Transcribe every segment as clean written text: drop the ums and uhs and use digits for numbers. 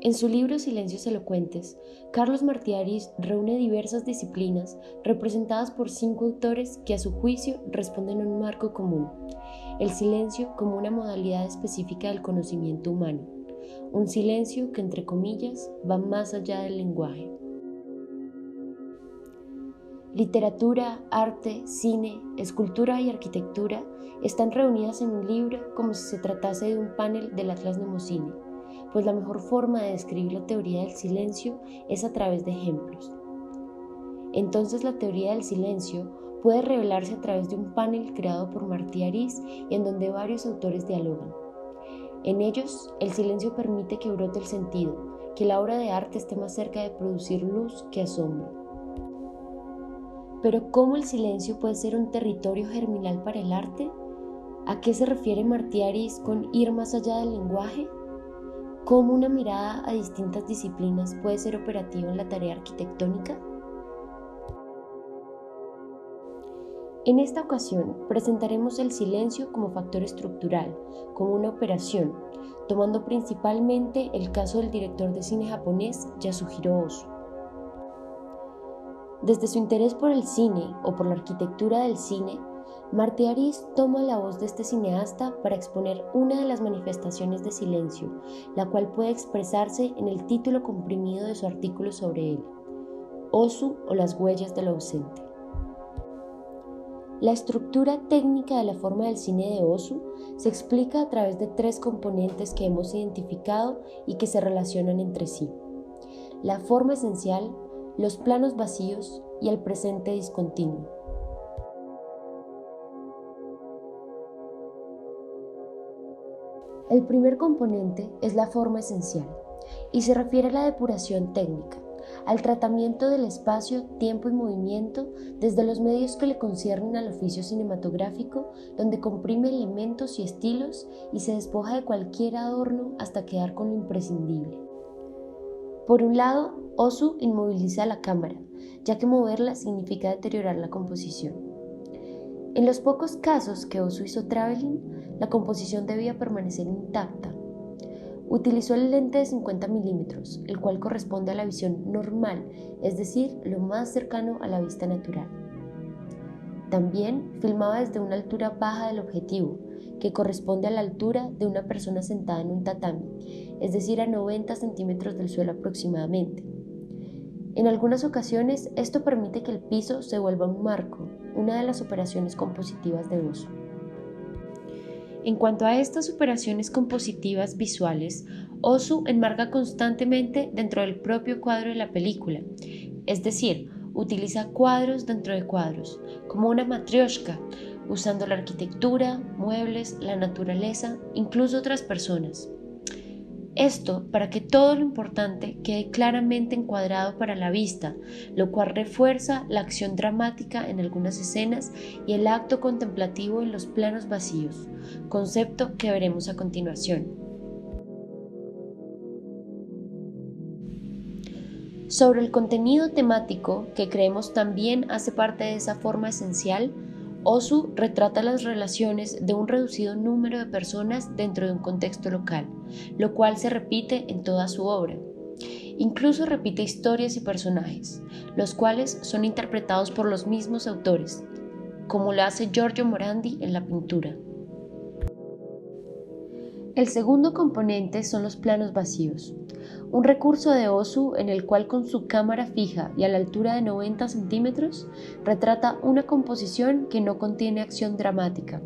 En su libro Silencios elocuentes, Carlos Martí Arís reúne diversas disciplinas representadas por 5 autores que a su juicio responden a un marco común: el silencio como una modalidad específica del conocimiento humano, un silencio que, entre comillas, va más allá del lenguaje. Literatura, arte, cine, escultura y arquitectura están reunidas en un libro como si se tratase de un panel del Atlas Mnemocine, pues la mejor forma de describir la teoría del silencio es a través de ejemplos. Entonces la teoría del silencio puede revelarse a través de un panel creado por Martí Arís y en donde varios autores dialogan. En ellos, el silencio permite que brote el sentido, que la obra de arte esté más cerca de producir luz que asombro. Pero ¿cómo el silencio puede ser un territorio germinal para el arte? ¿A qué se refiere Martí Arís con ir más allá del lenguaje? ¿Cómo una mirada a distintas disciplinas puede ser operativa en la tarea arquitectónica? En esta ocasión presentaremos el silencio como factor estructural, como una operación, tomando principalmente el caso del director de cine japonés Yasuhiro Ozu. Desde su interés por el cine o por la arquitectura del cine, Martí Arís toma la voz de este cineasta para exponer una de las manifestaciones de silencio, la cual puede expresarse en el título comprimido de su artículo sobre él: Ozu o las huellas de lo ausente. La estructura técnica de la forma del cine de Ozu se explica a través de 3 componentes que hemos identificado y que se relacionan entre sí: la forma esencial, los planos vacíos y el presente discontinuo. El primer componente es la forma esencial y se refiere a la depuración técnica, al tratamiento del espacio, tiempo y movimiento desde los medios que le conciernen al oficio cinematográfico, donde comprime elementos y estilos y se despoja de cualquier adorno hasta quedar con lo imprescindible. Por un lado, Ozu inmoviliza la cámara, ya que moverla significa deteriorar la composición. En los pocos casos que Ozu hizo traveling, la composición debía permanecer intacta. Utilizó el lente de 50 milímetros, el cual corresponde a la visión normal, es decir, lo más cercano a la vista natural. También filmaba desde una altura baja del objetivo, que corresponde a la altura de una persona sentada en un tatami, es decir, a 90 centímetros del suelo aproximadamente. En algunas ocasiones, esto permite que el piso se vuelva un marco, una de las operaciones compositivas de Ozu. En cuanto a estas operaciones compositivas visuales, Ozu enmarca constantemente dentro del propio cuadro de la película, es decir, utiliza cuadros dentro de cuadros, como una matrioshka, usando la arquitectura, muebles, la naturaleza, incluso otras personas. Esto para que todo lo importante quede claramente encuadrado para la vista, lo cual refuerza la acción dramática en algunas escenas y el acto contemplativo en los planos vacíos, concepto que veremos a continuación. Sobre el contenido temático, que creemos también hace parte de esa forma esencial, Ozu retrata las relaciones de un reducido número de personas dentro de un contexto local, lo cual se repite en toda su obra. Incluso repite historias y personajes, los cuales son interpretados por los mismos autores, como lo hace Giorgio Morandi en la pintura. El segundo componente son los planos vacíos, un recurso de Ozu en el cual con su cámara fija y a la altura de 90 centímetros retrata una composición que no contiene acción dramática.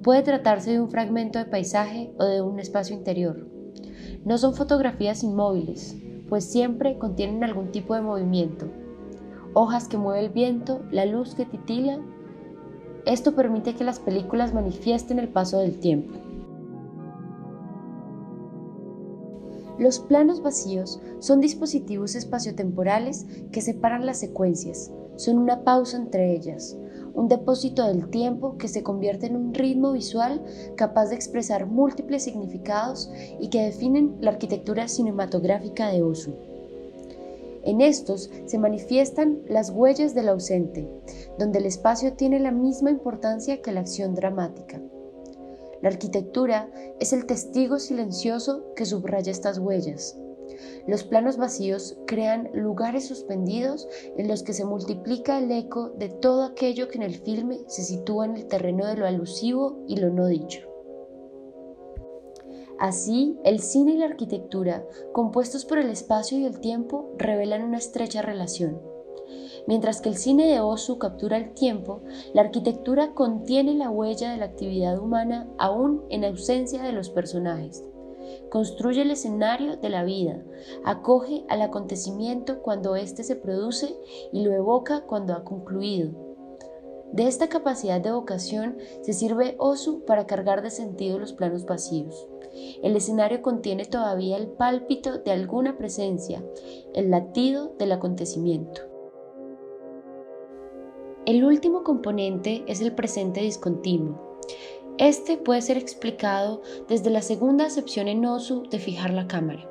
Puede tratarse de un fragmento de paisaje o de un espacio interior. No son fotografías inmóviles, pues siempre contienen algún tipo de movimiento. Hojas que mueve el viento, la luz que titila. Esto permite que las películas manifiesten el paso del tiempo. Los planos vacíos son dispositivos espaciotemporales que separan las secuencias, son una pausa entre ellas, un depósito del tiempo que se convierte en un ritmo visual capaz de expresar múltiples significados y que definen la arquitectura cinematográfica de Ozu. En estos se manifiestan las huellas del ausente, donde el espacio tiene la misma importancia que la acción dramática. La arquitectura es el testigo silencioso que subraya estas huellas. Los planos vacíos crean lugares suspendidos en los que se multiplica el eco de todo aquello que en el filme se sitúa en el terreno de lo alusivo y lo no dicho. Así, el cine y la arquitectura, compuestos por el espacio y el tiempo, revelan una estrecha relación. Mientras que el cine de Ozu captura el tiempo, la arquitectura contiene la huella de la actividad humana aún en ausencia de los personajes. Construye el escenario de la vida, acoge al acontecimiento cuando éste se produce y lo evoca cuando ha concluido. De esta capacidad de evocación se sirve Ozu para cargar de sentido los planos vacíos. El escenario contiene todavía el pálpito de alguna presencia, el latido del acontecimiento. El último componente es el presente discontinuo. Este puede ser explicado desde la segunda acepción en Ozu de fijar la cámara.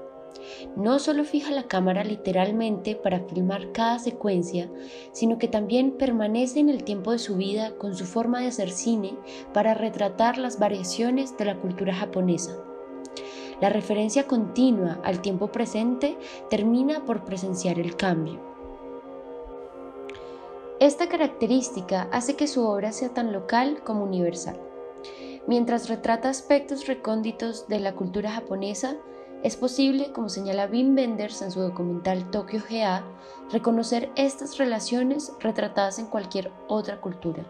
No solo fija la cámara literalmente para filmar cada secuencia, sino que también permanece en el tiempo de su vida con su forma de hacer cine para retratar las variaciones de la cultura japonesa. La referencia continua al tiempo presente termina por presenciar el cambio. Esta característica hace que su obra sea tan local como universal. Mientras retrata aspectos recónditos de la cultura japonesa, es posible, como señala Wim Wenders en su documental Tokyo Ga, reconocer estas relaciones retratadas en cualquier otra cultura.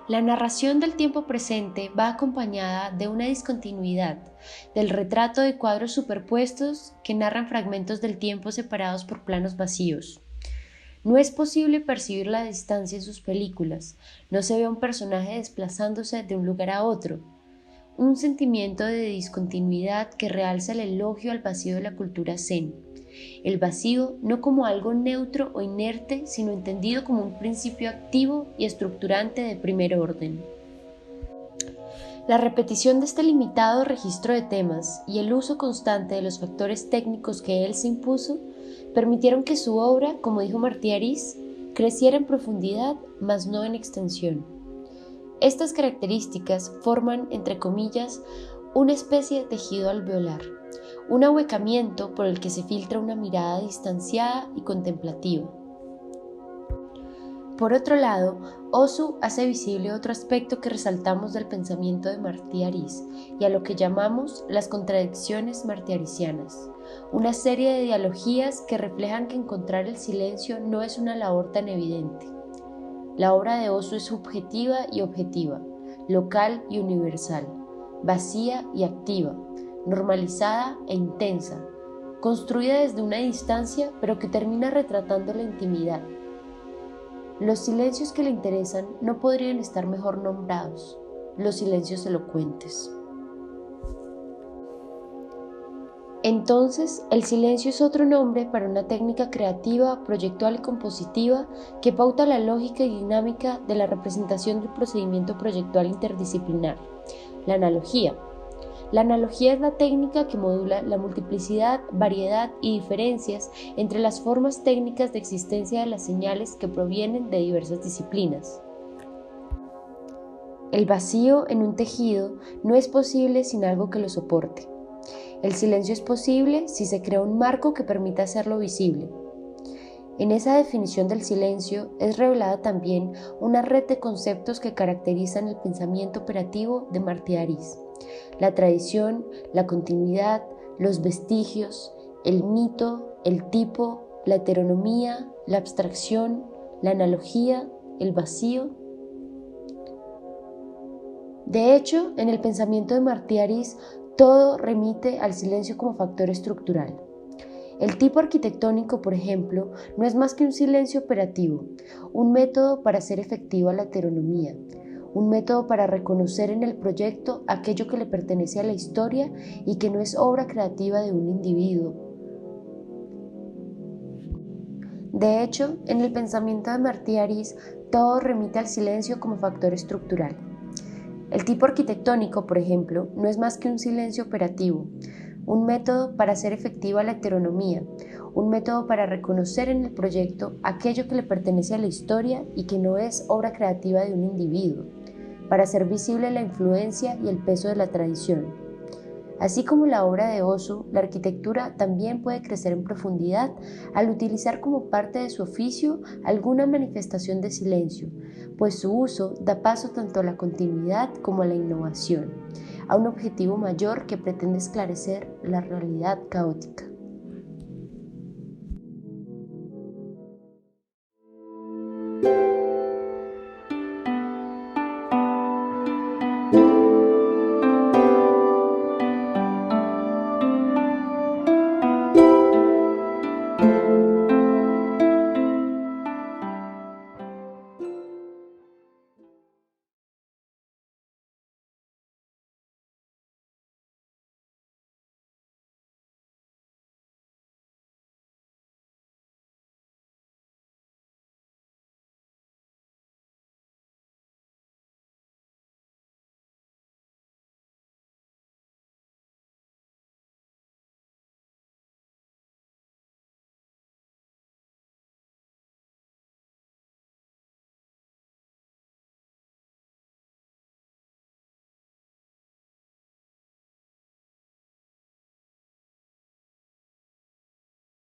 La narración del tiempo presente va acompañada de una discontinuidad, del retrato de cuadros superpuestos que narran fragmentos del tiempo separados por planos vacíos. No es posible percibir la distancia en sus películas, no se ve a un personaje desplazándose de un lugar a otro. Un sentimiento de discontinuidad que realza el elogio al vacío de la cultura zen. El vacío no como algo neutro o inerte, sino entendido como un principio activo y estructurante de primer orden. La repetición de este limitado registro de temas y el uso constante de los factores técnicos que él se impuso permitieron que su obra, como dijo Martí Ariz, creciera en profundidad, mas no en extensión. Estas características forman, entre comillas, una especie de tejido alveolar, un ahuecamiento por el que se filtra una mirada distanciada y contemplativa. Por otro lado, Ozu hace visible otro aspecto que resaltamos del pensamiento de Martí Ariz y a lo que llamamos las contradicciones martiaricianas, una serie de dialogías que reflejan que encontrar el silencio no es una labor tan evidente. La obra de Ozu es subjetiva y objetiva, local y universal, vacía y activa, normalizada e intensa, construida desde una distancia pero que termina retratando la intimidad. Los silencios que le interesan no podrían estar mejor nombrados, los silencios elocuentes. Entonces, el silencio es otro nombre para una técnica creativa, proyectual y compositiva que pauta la lógica y dinámica de la representación del procedimiento proyectual interdisciplinar, la analogía. La analogía es la técnica que modula la multiplicidad, variedad y diferencias entre las formas técnicas de existencia de las señales que provienen de diversas disciplinas. El vacío en un tejido no es posible sin algo que lo soporte. El silencio es posible si se crea un marco que permita hacerlo visible. En esa definición del silencio es revelada también una red de conceptos que caracterizan el pensamiento operativo de Martí Ariz: la tradición, la continuidad, los vestigios, el mito, el tipo, la heteronomía, la abstracción, la analogía, el vacío. De hecho, en el pensamiento de Martí Ariz, todo remite al silencio como factor estructural. El tipo arquitectónico, por ejemplo, no es más que un silencio operativo, un método para hacer efectiva la heteronomía, un método para reconocer en el proyecto aquello que le pertenece a la historia y que no es obra creativa de un individuo. De hecho, en el pensamiento de Martí Ariz, todo remite al silencio como factor estructural. El tipo arquitectónico, por ejemplo, no es más que un silencio operativo, un método para hacer efectiva la heteronomía, un método para reconocer en el proyecto aquello que le pertenece a la historia y que no es obra creativa de un individuo, para hacer visible la influencia y el peso de la tradición. Así como la obra de Oso, la arquitectura también puede crecer en profundidad al utilizar como parte de su oficio alguna manifestación de silencio, pues su uso da paso tanto a la continuidad como a la innovación, a un objetivo mayor que pretende esclarecer la realidad caótica.